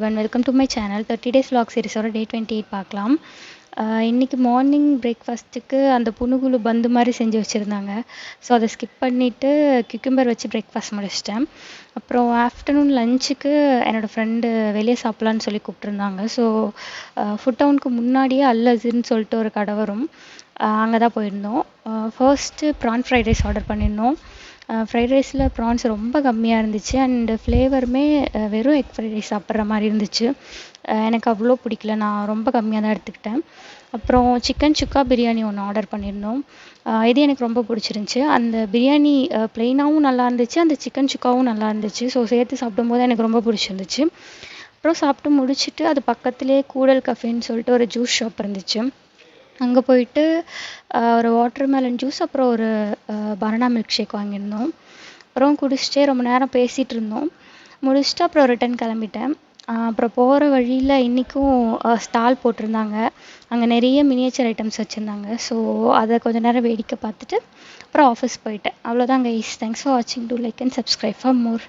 Welcome to my channel 30 days vlog சீரிஸோட டே 28 பார்க்கலாம். இன்றைக்கி morning பிரேக்ஃபாஸ்ட்டுக்கு அந்த புனுகுலு பந்து மாதிரி செஞ்சு வச்சுருந்தாங்க. ஸோ அதை ஸ்கிப் பண்ணிவிட்டு கியூக்கம்பர் வச்சு பிரேக்ஃபாஸ்ட் முடிச்சிட்டேன். அப்புறம் ஆஃப்டர்நூன் லஞ்சுக்கு என்னோடய ஃப்ரெண்டு வெளியே சாப்பிட்லான்னு சொல்லி கூப்பிட்ருந்தாங்க. ஸோ ஃபுட் டவுனுக்கு முன்னாடியே அல்லஸுன்னு சொல்லிட்டு ஒரு கடை வரும், அங்கே தான் போயிருந்தோம். First PRAN fried rice order பண்ணியிருந்தோம். ஃப்ரைட் ரைஸில் ப்ரான்ஸ் ரொம்ப கம்மியாக இருந்துச்சு அண்டு ஃப்ளேவருமே வெறும் எக் ஃப்ரைட் ரைஸ் சாப்பிட்ற மாதிரி இருந்துச்சு. எனக்கு அவ்வளோ பிடிக்கல, நான் ரொம்ப கம்மியாக தான் எடுத்துக்கிட்டேன். அப்புறம் சிக்கன் சுக்கா பிரியாணி ஒன்று ஆர்டர் பண்ணியிருந்தோம். இது எனக்கு ரொம்ப பிடிச்சிருந்துச்சி. அந்த பிரியாணி ப்ளெயினாகவும் நல்லா இருந்துச்சு, அந்த சிக்கன் சுக்காவும் நல்லா இருந்துச்சு. ஸோ சேர்த்து சாப்பிடும்போது எனக்கு ரொம்ப பிடிச்சிருந்துச்சு. அப்புறம் சாப்பிட்டு முடிச்சுட்டு அது பக்கத்துலேயே கூடல் கஃபேன்னு சொல்லிட்டு ஒரு ஜூஸ் ஷாப் இருந்துச்சு. அங்கே போயிட்டு ஒரு வாட்டர்மெலன் ஜூஸ் அப்புறம் ஒரு பனானா மில்க் ஷேக் வாங்கியிருந்தோம். அப்புறம் குடிச்சிட்டே ரொம்ப நேரம் பேசிகிட்டு இருந்தோம். முடிச்சுட்டு அப்புறம் ரிட்டன் கிளம்பிட்டேன். அப்புறம் போகிற வழியில் இன்றைக்கும் ஸ்டால் போட்டிருந்தாங்க. அங்கே நிறைய மினியேச்சர் ஐட்டம்ஸ் வச்சுருந்தாங்க. ஸோ அதை கொஞ்சம் நேரம் வேடிக்கை பார்த்துட்டு அப்புறம் ஆஃபீஸ் போயிட்டேன். அவ்வளோதான் கைஸ். தேங்க்ஸ் ஃபார் வாட்சிங். Do like and subscribe for more.